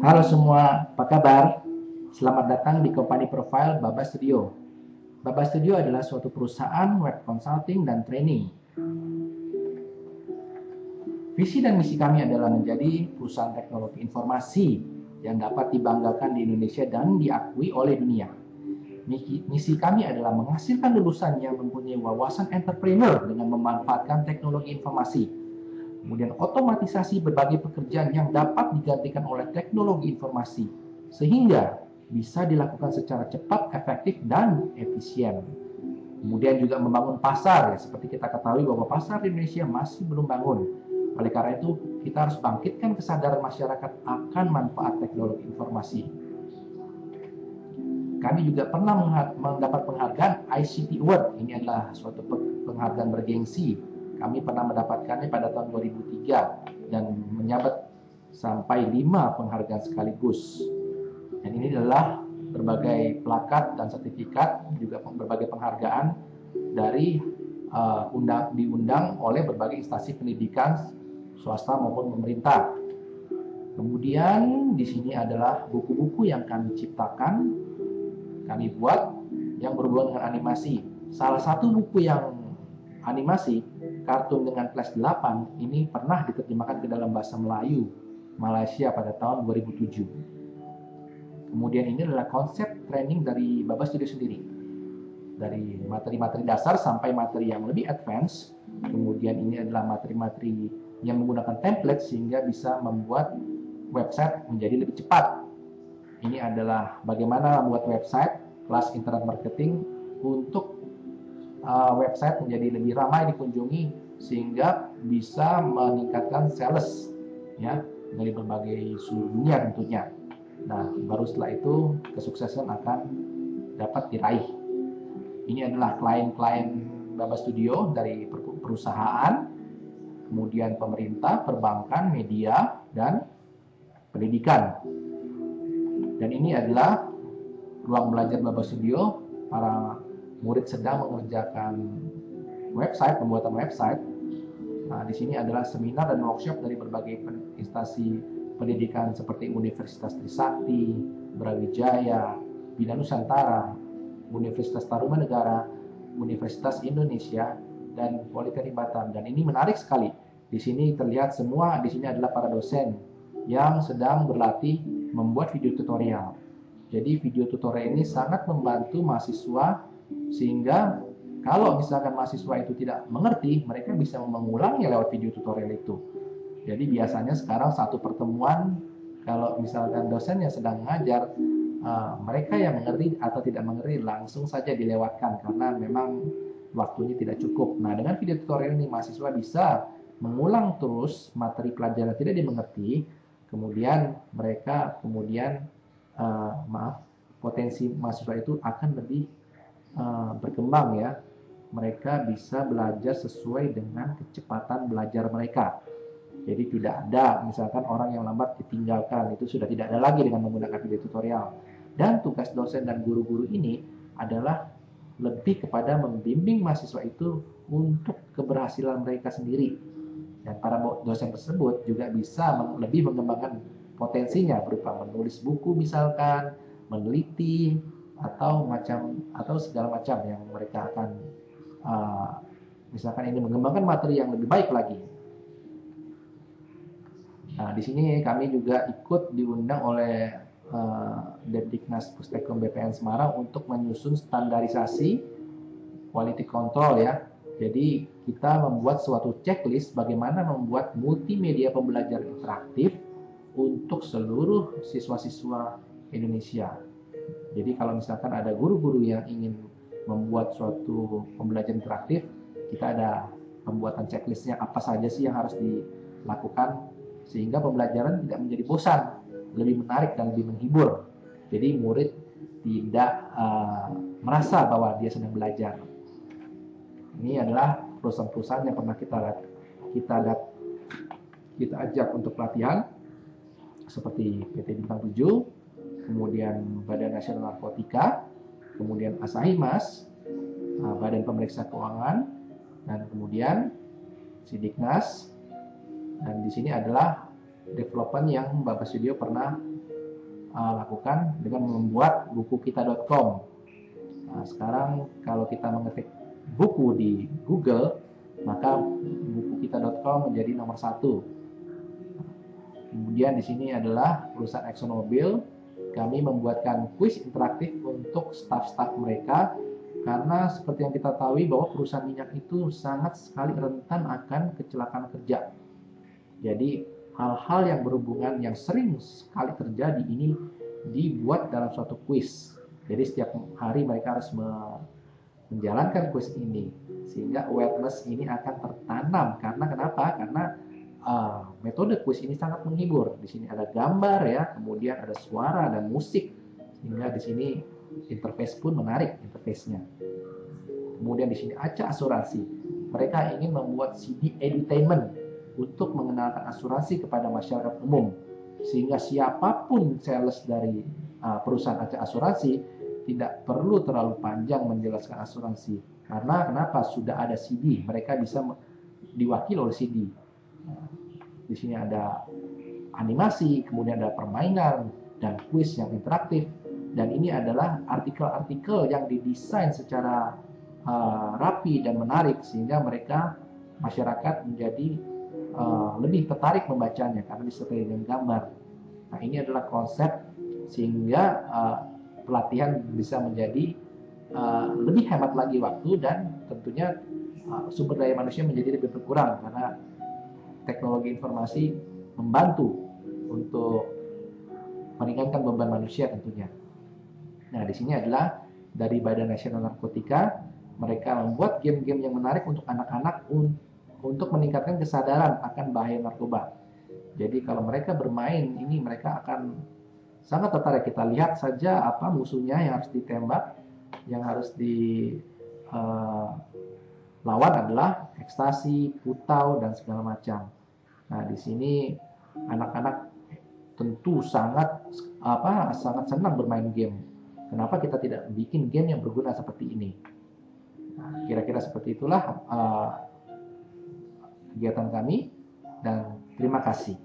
Halo semua, apa kabar? Selamat datang di Company Profile Baba Studio. Baba Studio adalah suatu perusahaan web consulting dan training. Visi dan misi kami adalah menjadi perusahaan teknologi informasi yang dapat dibanggakan di Indonesia dan diakui oleh dunia. Misi kami adalah menghasilkan lulusan yang mempunyai wawasan entrepreneur dengan memanfaatkan teknologi informasi. Kemudian otomatisasi berbagai pekerjaan yang dapat digantikan oleh teknologi informasi, sehingga bisa dilakukan secara cepat, efektif, dan efisien. Kemudian juga membangun pasar, ya, seperti kita ketahui bahwa pasar di Indonesia masih belum bangun. Oleh karena itu, kita harus bangkitkan kesadaran masyarakat akan manfaat teknologi informasi. Kami juga pernah mendapat penghargaan ICT Award. Ini adalah suatu penghargaan bergengsi. Kami pernah mendapatkannya pada tahun 2003 dan menyabet sampai 5 penghargaan sekaligus. Dan ini adalah berbagai plakat dan sertifikat, juga berbagai penghargaan dari diundang oleh berbagai instansi pendidikan swasta maupun pemerintah. Kemudian di sini adalah buku-buku yang kami ciptakan, kami buat yang berhubungan dengan animasi. Salah satu buku yang animasi, kartun dengan Flash 8, ini pernah diterjemahkan ke dalam bahasa Melayu Malaysia pada tahun 2007. Kemudian ini adalah konsep training dari Baba Studio sendiri. Dari materi-materi dasar sampai materi yang lebih advance. Kemudian ini adalah materi-materi yang menggunakan template sehingga bisa membuat website menjadi lebih cepat. Ini adalah bagaimana membuat website, kelas internet marketing untuk website menjadi lebih ramai dikunjungi sehingga bisa meningkatkan sales, ya, dari berbagai seluruh dunia tentunya. Nah, baru setelah itu kesuksesan akan dapat diraih. Ini adalah klien-klien Baba Studio dari perusahaan, kemudian pemerintah, perbankan, media, dan pendidikan. Dan ini adalah ruang belajar Baba Studio. Para murid sedang mengerjakan website, pembuatan website. Nah, di sini adalah seminar dan workshop dari berbagai instansi pendidikan seperti Universitas Trisakti, Brawijaya, Bina Nusantara, Universitas Tarumanegara, Universitas Indonesia, dan Politeknik Batam. Dan ini menarik sekali. Di sini terlihat semua di sini adalah para dosen yang sedang berlatih membuat video tutorial. Jadi video tutorial ini sangat membantu mahasiswa sehingga kalau misalkan mahasiswa itu tidak mengerti, mereka bisa mengulangnya lewat video tutorial itu. Jadi biasanya sekarang satu pertemuan, kalau misalkan dosen yang sedang mengajar, mereka yang mengerti atau tidak mengerti langsung saja dilewatkan karena memang waktunya tidak cukup. Nah, dengan video tutorial ini mahasiswa bisa mengulang terus materi pelajaran tidak dimengerti, kemudian mereka potensi mahasiswa itu akan lebih berkembang, ya. Mereka bisa belajar sesuai dengan kecepatan belajar mereka. Jadi tidak ada misalkan orang yang lambat ditinggalkan, itu sudah tidak ada lagi dengan menggunakan video tutorial. Dan tugas dosen dan guru-guru ini adalah lebih kepada membimbing mahasiswa itu untuk keberhasilan mereka sendiri. Dan para dosen tersebut juga bisa lebih mengembangkan potensinya berupa menulis buku misalkan, meneliti, atau segala macam yang mereka akan misalkan ini mengembangkan materi yang lebih baik lagi. Nah, di sini kami juga ikut diundang oleh Depdiknas Pustekom BPN Semarang untuk menyusun standarisasi quality control, ya. Jadi kita membuat suatu checklist bagaimana membuat multimedia pembelajaran interaktif untuk seluruh siswa-siswa Indonesia. Jadi kalau misalkan ada guru-guru yang ingin membuat suatu pembelajaran interaktif, kita ada pembuatan checklistnya apa saja sih yang harus dilakukan sehingga pembelajaran tidak menjadi bosan, lebih menarik dan lebih menghibur. Jadi murid tidak merasa bahwa dia sedang belajar. Ini adalah perusahaan-perusahaan yang pernah kita ajak untuk pelatihan seperti PT Bintang 7, kemudian Badan Nasional Narkotika, kemudian Asahi Mas, Badan Pemeriksa Keuangan, dan kemudian Sidiknas. Dan di sini adalah development yang Bapak Studio pernah lakukan dengan membuat bukukita.com. Nah, sekarang kalau kita mengetik buku di Google, maka bukukita.com menjadi nomor 1. Kemudian di sini adalah perusahaan ExxonMobil. Kami membuatkan kuis interaktif untuk staf-staf mereka karena seperti yang kita tahu bahwa perusahaan minyak itu sangat sekali rentan akan kecelakaan kerja. Jadi hal-hal yang berhubungan yang sering sekali terjadi ini dibuat dalam suatu kuis. Jadi setiap hari mereka harus menjalankan kuis ini sehingga awareness ini akan tertanam. Karena kenapa? Karena metode kuis ini sangat menghibur. Di sini ada gambar ya, kemudian ada suara dan musik sehingga di sini interface pun menarik interface-nya. Kemudian di sini Aca Asuransi. Mereka ingin membuat CD edutainment untuk mengenalkan asuransi kepada masyarakat umum sehingga siapapun sales dari perusahaan Aca Asuransi tidak perlu terlalu panjang menjelaskan asuransi karena kenapa sudah ada CD, mereka bisa diwakili oleh CD. Di sini ada animasi, kemudian ada permainan dan kuis yang interaktif, dan ini adalah artikel-artikel yang didesain secara rapi dan menarik sehingga mereka masyarakat menjadi lebih tertarik membacanya karena disertai dengan gambar. Nah, ini adalah konsep sehingga pelatihan bisa menjadi lebih hemat lagi waktu dan tentunya sumber daya manusia menjadi lebih berkurang karena teknologi informasi membantu untuk meringankan beban manusia tentunya. Nah, di sini adalah dari Badan Nasional Narkotika, mereka membuat game-game yang menarik untuk anak-anak untuk meningkatkan kesadaran akan bahaya narkoba. Jadi kalau mereka bermain ini mereka akan sangat tertarik. Kita lihat saja apa musuhnya yang harus ditembak, yang harus dilawan adalah ekstasi, putau dan segala macam. Nah, di sini anak-anak tentu sangat senang bermain game. Kenapa kita tidak bikin game yang berguna seperti ini? Nah, kira-kira seperti itulah kegiatan kami dan terima kasih.